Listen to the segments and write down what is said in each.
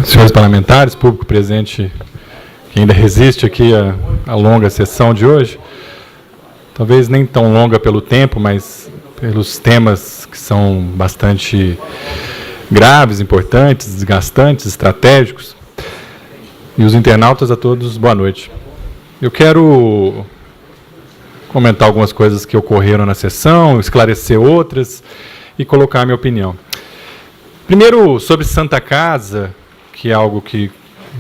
Senhores parlamentares, público presente que ainda resiste aqui à longa sessão de hoje, talvez nem tão longa pelo tempo, mas pelos temas que são bastante graves, importantes, desgastantes, estratégicos. E os internautas, a todos, boa noite. Eu quero comentar algumas coisas que ocorreram na sessão, esclarecer outras e colocar a minha opinião. Primeiro, sobre Santa Casa, que é algo que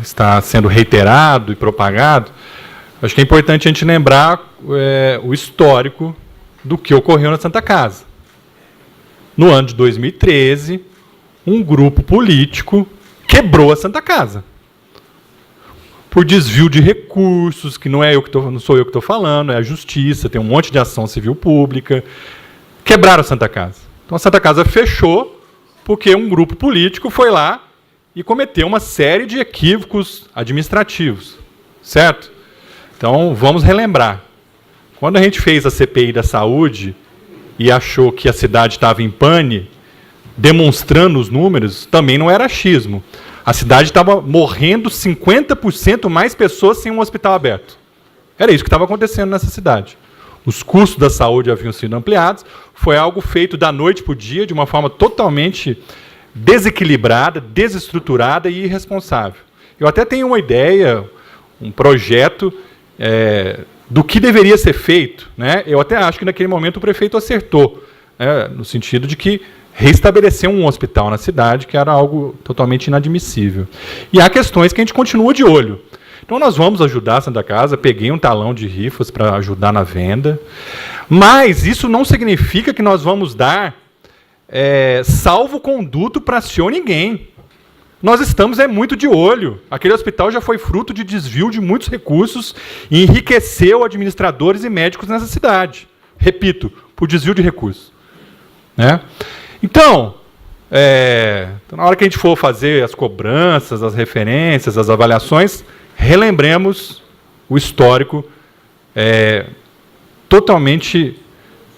está sendo reiterado e propagado, acho que é importante a gente lembrar o histórico do que ocorreu na Santa Casa. No ano de 2013, um grupo político quebrou a Santa Casa. Por desvio de recursos, que não sou eu que estou falando, é a Justiça, tem um monte de ação civil pública. Quebraram a Santa Casa. Então a Santa Casa fechou porque um grupo político foi lá e cometeu uma série de equívocos administrativos. Certo? Então vamos relembrar. Quando a gente fez a CPI da saúde e achou que a cidade estava em pane, demonstrando os números, também não era achismo. A cidade estava morrendo 50% mais pessoas sem um hospital aberto. Era isso que estava acontecendo nessa cidade. Os custos da saúde haviam sido ampliados, foi algo feito da noite para o dia, de uma forma totalmente desequilibrada, desestruturada e irresponsável. Eu até tenho uma ideia, um projeto do que deveria ser feito, né? Eu até acho que naquele momento o prefeito acertou, né? No sentido de que restabelecer um hospital na cidade, que era algo totalmente inadmissível. E há questões que a gente continua de olho. Então nós vamos ajudar a Santa Casa, peguei um talão de rifas para ajudar na venda, mas isso não significa que nós vamos dar salvo-conduto para senhor ninguém. Nós estamos muito de olho. Aquele hospital já foi fruto de desvio de muitos recursos e enriqueceu administradores e médicos nessa cidade. Repito, por desvio de recursos. Né? Então, na hora que a gente for fazer as cobranças, as referências, as avaliações, relembremos o histórico totalmente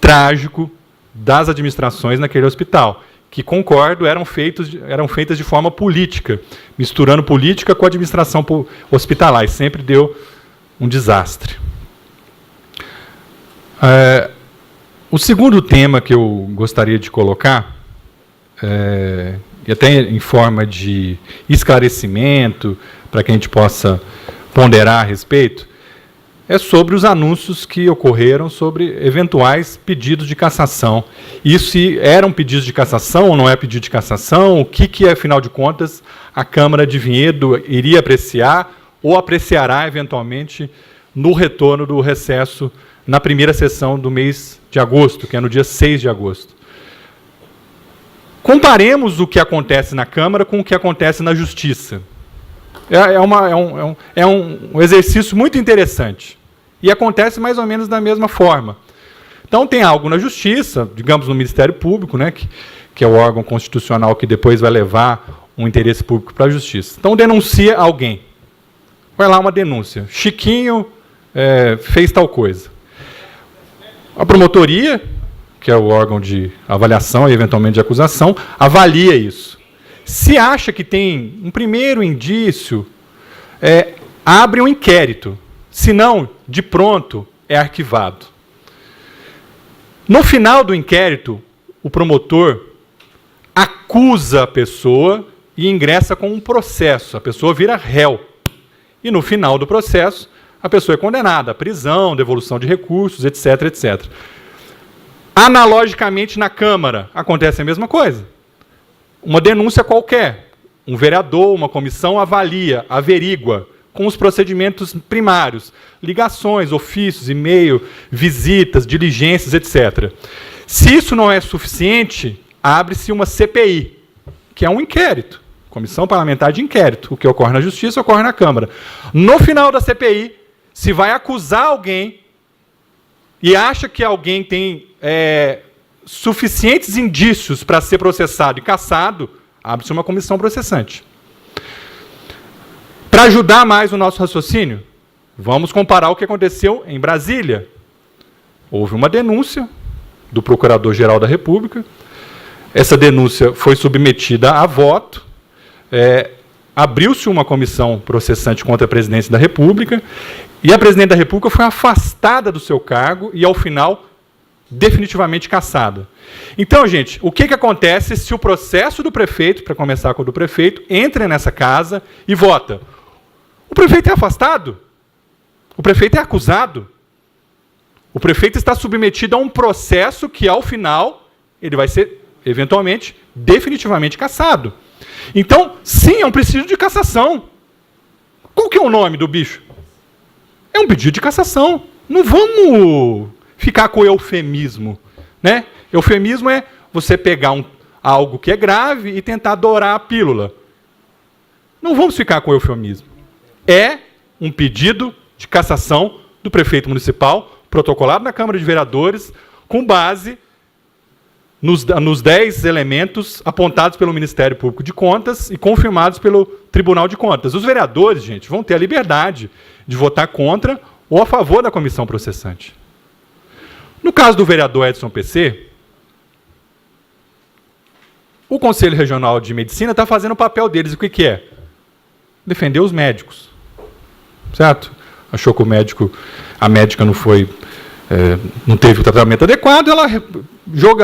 trágico das administrações naquele hospital, que, concordo, eram feitas de forma política, misturando política com a administração hospitalar, e sempre deu um desastre. O segundo tema que eu gostaria de colocar, e até em forma de esclarecimento, para que a gente possa ponderar a respeito, é sobre os anúncios que ocorreram sobre eventuais pedidos de cassação. Isso se eram pedidos de cassação ou não é pedido de cassação, o que afinal de contas, a Câmara de Vinhedo iria apreciar ou apreciará eventualmente no retorno do recesso na primeira sessão do mês de agosto, que é no dia 6 de agosto. Comparemos o que acontece na Câmara com o que acontece na Justiça. É um exercício muito interessante. E acontece mais ou menos da mesma forma. Então, tem algo na Justiça, digamos no Ministério Público, né, que é o órgão constitucional que depois vai levar um interesse público para a Justiça. Então, denuncia alguém. Vai lá uma denúncia. Chiquinho fez tal coisa. A promotoria, que é o órgão de avaliação e eventualmente de acusação, avalia isso. Se acha que tem um primeiro indício, abre um inquérito. Se não, de pronto, é arquivado. No final do inquérito, o promotor acusa a pessoa e ingressa com um processo. A pessoa vira réu. E no final do processo, a pessoa é condenada à prisão, devolução de recursos, etc, etc. Analogicamente, na Câmara, acontece a mesma coisa. Uma denúncia qualquer, um vereador, uma comissão avalia, averigua, com os procedimentos primários, ligações, ofícios, e-mail, visitas, diligências, etc. Se isso não é suficiente, abre-se uma CPI, que é um inquérito, Comissão Parlamentar de Inquérito. O que ocorre na Justiça ocorre na Câmara. No final da CPI, se vai acusar alguém e acha que alguém tem suficientes indícios para ser processado e cassado, abre-se uma comissão processante. Para ajudar mais o nosso raciocínio, vamos comparar o que aconteceu em Brasília. Houve uma denúncia do Procurador-Geral da República, essa denúncia foi submetida a voto, abriu-se uma comissão processante contra a presidência da República, e a presidente da República foi afastada do seu cargo e, ao final, definitivamente cassada. Então, gente, o que acontece se o processo do prefeito, para começar com o do prefeito, entra nessa casa e vota? O prefeito é afastado? O prefeito é acusado? O prefeito está submetido a um processo que, ao final, ele vai ser, eventualmente, definitivamente cassado. Então, sim, é um pedido de cassação. Qual que é o nome do bicho? É um pedido de cassação. Não vamos ficar com eufemismo, né? Eufemismo é você pegar algo que é grave e tentar dourar a pílula. Não vamos ficar com eufemismo. É um pedido de cassação do prefeito municipal, protocolado na Câmara de Vereadores, com base nos 10 elementos apontados pelo Ministério Público de Contas e confirmados pelo Tribunal de Contas. Os vereadores, gente, vão ter a liberdade de votar contra ou a favor da comissão processante. No caso do vereador Edson PC, o Conselho Regional de Medicina está fazendo o papel deles. O que é? Defender os médicos. Certo? Achou que a médica não foi... não teve o tratamento adequado,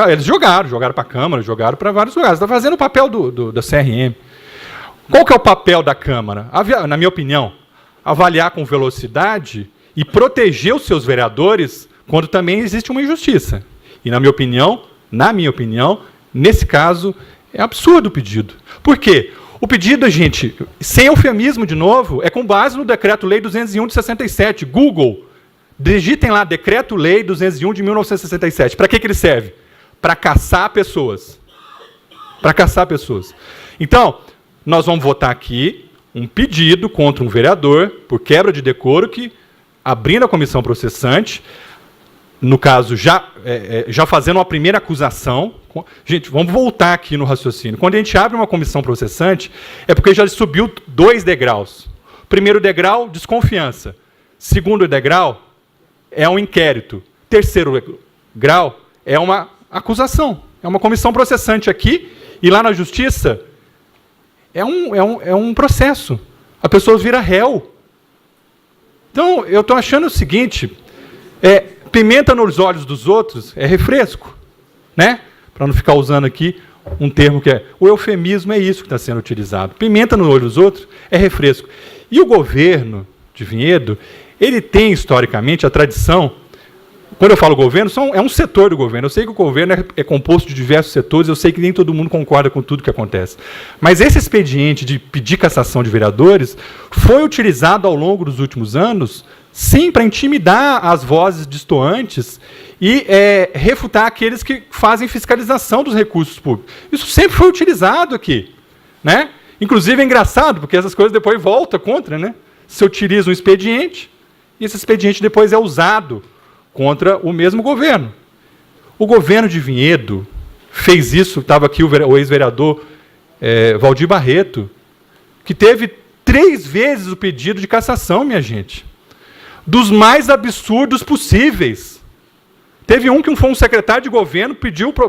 eles jogaram para a Câmara, jogaram para vários lugares. Está fazendo o papel da CRM. Qual que é o papel da Câmara? Na minha opinião, avaliar com velocidade e proteger os seus vereadores quando também existe uma injustiça. E na minha opinião, nesse caso, é absurdo o pedido. Por quê? O pedido, gente, sem eufemismo de novo, é com base no Decreto-Lei 201 de 67. Google, digitem lá, Decreto-Lei 201 de 1967. Para que ele serve? Para caçar pessoas. Para caçar pessoas. Então, nós vamos votar aqui um pedido contra um vereador por quebra de decoro que, abrindo a comissão processante, no caso, já fazendo uma primeira acusação. Gente, vamos voltar aqui no raciocínio. Quando a gente abre uma comissão processante, é porque já subiu 2 degraus. Primeiro degrau, desconfiança. Segundo degrau, é um inquérito. Terceiro grau, é uma acusação. É uma comissão processante aqui, e lá na Justiça, é um processo. A pessoa vira réu. Então, eu estou achando o seguinte... pimenta nos olhos dos outros é refresco, né? Para não ficar usando aqui um termo que é... O eufemismo é isso que está sendo utilizado. Pimenta no olho dos outros é refresco. E o governo de Vinhedo, ele tem, historicamente, a tradição... Quando eu falo governo, é um setor do governo. Eu sei que o governo é composto de diversos setores, eu sei que nem todo mundo concorda com tudo que acontece. Mas esse expediente de pedir cassação de vereadores foi utilizado ao longo dos últimos anos... Sim, para intimidar as vozes distoantes e refutar aqueles que fazem fiscalização dos recursos públicos. Isso sempre foi utilizado aqui, né? Inclusive é engraçado, porque essas coisas depois voltam contra, né? Se utiliza um expediente, e esse expediente depois é usado contra o mesmo governo. O governo de Vinhedo fez isso, estava aqui o ex-vereador Valdir Barreto, que teve 3 vezes o pedido de cassação, minha gente. Dos mais absurdos possíveis. Teve um que foi um secretário de governo,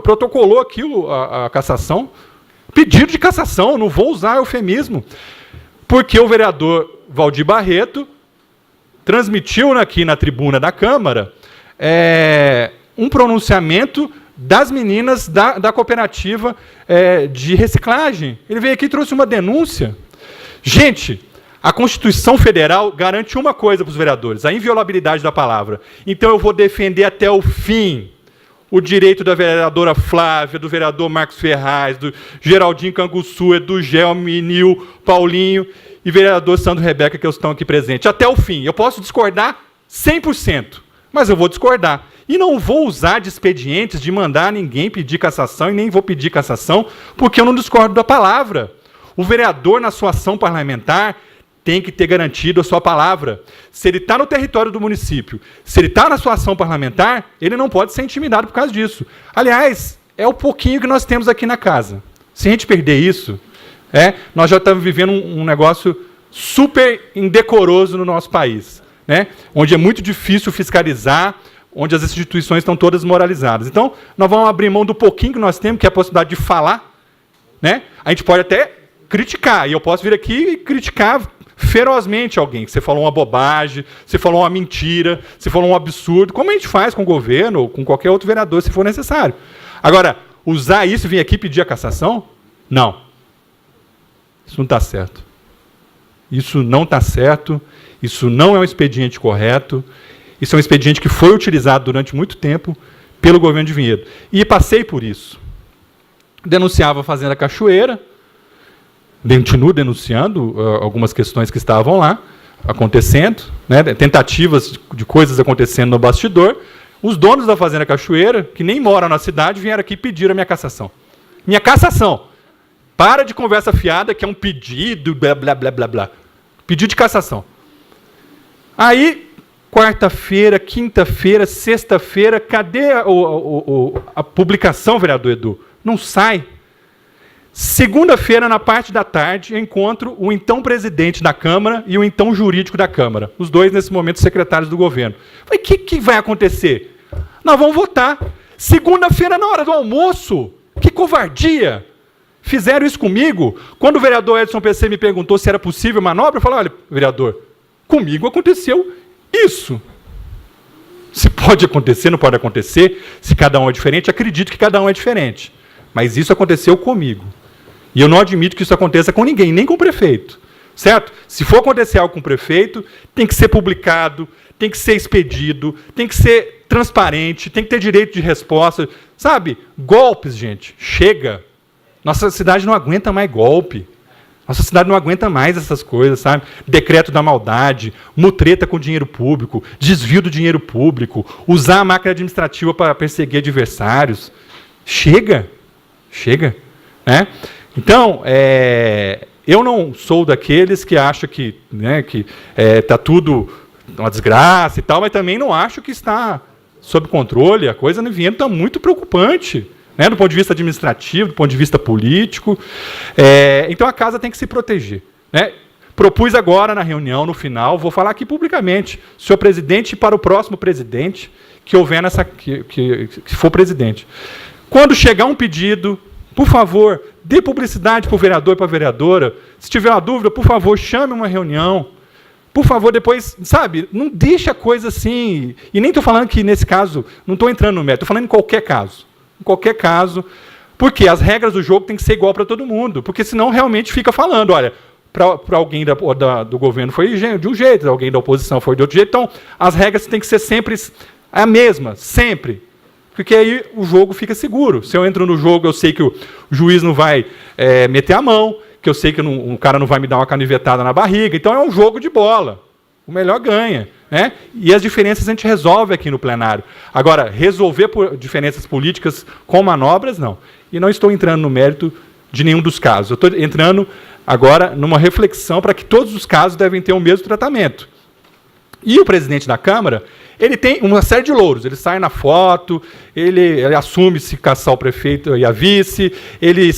protocolou aqui a cassação. Pedido de cassação, não vou usar eufemismo. Porque o vereador Valdir Barreto transmitiu aqui na tribuna da Câmara um pronunciamento das meninas da cooperativa de reciclagem. Ele veio aqui e trouxe uma denúncia. Gente... A Constituição Federal garante uma coisa para os vereadores, a inviolabilidade da palavra. Então eu vou defender até o fim o direito da vereadora Flávia, do vereador Marcos Ferraz, do Geraldinho Canguçu, do Gelmi, Nil, Paulinho e vereador Sandro Rebeca, que estão aqui presentes. Até o fim. Eu posso discordar 100%, mas eu vou discordar. E não vou usar de expedientes de mandar ninguém pedir cassação e nem vou pedir cassação, porque eu não discordo da palavra. O vereador, na sua ação parlamentar, tem que ter garantido a sua palavra. Se ele está no território do município, se ele está na sua ação parlamentar, ele não pode ser intimidado por causa disso. Aliás, é o pouquinho que nós temos aqui na casa. Se a gente perder isso, nós já estamos vivendo um negócio super indecoroso no nosso país, né? Onde é muito difícil fiscalizar, onde as instituições estão todas moralizadas. Então, nós vamos abrir mão do pouquinho que nós temos, que é a possibilidade de falar, né? A gente pode até criticar. E eu posso vir aqui e criticar ferozmente alguém, que você falou uma bobagem, você falou uma mentira, você falou um absurdo, como a gente faz com o governo ou com qualquer outro vereador, se for necessário. Agora, usar isso e vir aqui pedir a cassação? Não. Isso não está certo. Isso não está certo, isso não é um expediente correto, isso é um expediente que foi utilizado durante muito tempo pelo governo de Vinhedo. E passei por isso. Denunciava a Fazenda Cachoeira, continuo denunciando algumas questões que estavam lá, acontecendo, né, tentativas de coisas acontecendo no bastidor. Os donos da Fazenda Cachoeira, que nem moram na cidade, vieram aqui pedir a minha cassação. Minha cassação! Para de conversa fiada, que é um pedido, blá, blá, blá, blá, blá. Pedido de cassação. Aí, quarta-feira, quinta-feira, sexta-feira, cadê a publicação, vereador Edu? Não sai. Segunda-feira, na parte da tarde, eu encontro o então presidente da Câmara e o então jurídico da Câmara. Os dois, nesse momento, secretários do governo. Falei, o que vai acontecer? Nós vamos votar. Segunda-feira, na hora do almoço. Que covardia! Fizeram isso comigo. Quando o vereador Edson PC me perguntou se era possível manobra, eu falei, olha, vereador, comigo aconteceu isso. Se pode acontecer, não pode acontecer, se cada um é diferente, acredito que cada um é diferente. Mas isso aconteceu comigo. E eu não admito que isso aconteça com ninguém, nem com o prefeito. Certo? Se for acontecer algo com o prefeito, tem que ser publicado, tem que ser expedido, tem que ser transparente, tem que ter direito de resposta. Sabe? Golpes, gente. Chega. Nossa cidade não aguenta mais golpe. Nossa cidade não aguenta mais essas coisas, sabe? Decreto da maldade, mutreta com dinheiro público, desvio do dinheiro público, usar a máquina administrativa para perseguir adversários. Chega. Chega. Né? Então, eu não sou daqueles que acham que está tudo uma desgraça e tal, mas também não acho que está sob controle. A coisa no Vinhedo está muito preocupante, né, do ponto de vista administrativo, do ponto de vista político. Então, a casa tem que se proteger. Né? Propus agora, na reunião, no final, vou falar aqui publicamente, senhor presidente, e para o próximo presidente que houver que for presidente. Quando chegar um pedido, por favor, dê publicidade para o vereador e para a vereadora. Se tiver uma dúvida, por favor, chame uma reunião. Por favor, depois, sabe, não deixa a coisa assim. E nem estou falando que, nesse caso, não estou entrando no mérito, estou falando em qualquer caso. Em qualquer caso, porque as regras do jogo têm que ser igual para todo mundo. Porque senão realmente fica falando, olha, para alguém do governo foi de um jeito, alguém da oposição foi de outro jeito. Então, as regras têm que ser sempre a mesma, sempre. Porque aí o jogo fica seguro. Se eu entro no jogo, eu sei que o juiz não vai meter a mão, que eu sei que o cara não vai me dar uma canivetada na barriga. Então, é um jogo de bola. O melhor ganha. Né? E as diferenças a gente resolve aqui no plenário. Agora, resolver por diferenças políticas com manobras, não. E não estou entrando no mérito de nenhum dos casos. Eu estou entrando agora numa reflexão para que todos os casos devem ter o mesmo tratamento. E o presidente da Câmara, ele tem uma série de louros. Ele sai na foto, ele assume se caçar o prefeito e a vice, ele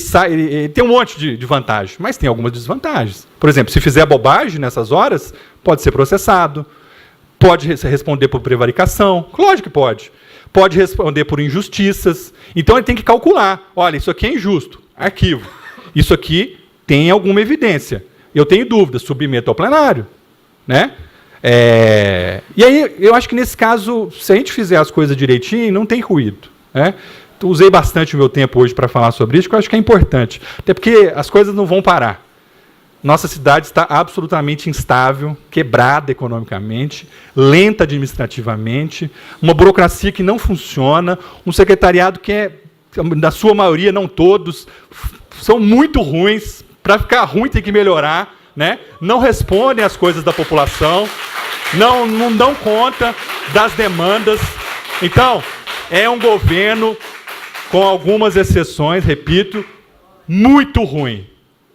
tem um monte de vantagens, mas tem algumas desvantagens. Por exemplo, se fizer bobagem nessas horas, pode ser processado, pode responder por prevaricação, lógico que pode. Pode responder por injustiças. Então, ele tem que calcular. Olha, isso aqui é injusto, arquivo. Isso aqui tem alguma evidência. Eu tenho dúvidas, submeto ao plenário. Né? E aí, eu acho que nesse caso, se a gente fizer as coisas direitinho, não tem ruído. Né? Usei bastante o meu tempo hoje para falar sobre isso, que eu acho que é importante. Até porque as coisas não vão parar. Nossa cidade está absolutamente instável, quebrada economicamente, lenta administrativamente, uma burocracia que não funciona, um secretariado que na sua maioria, não todos, são muito ruins. Para ficar ruim tem que melhorar. Né? Não respondem às coisas da população, não dão conta das demandas. Então, é um governo, com algumas exceções, repito, muito ruim.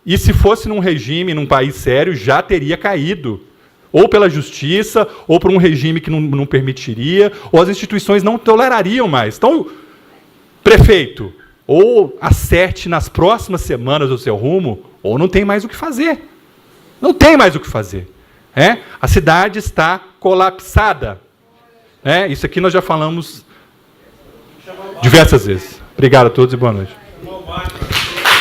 E se fosse num regime, num país sério, já teria caído. Ou pela justiça, ou por um regime que não permitiria, ou as instituições não tolerariam mais. Então, prefeito, ou acerte nas próximas semanas o seu rumo, ou não tem mais o que fazer. Não tem mais o que fazer. A cidade está colapsada. Isso aqui nós já falamos diversas vezes. Obrigado a todos e boa noite.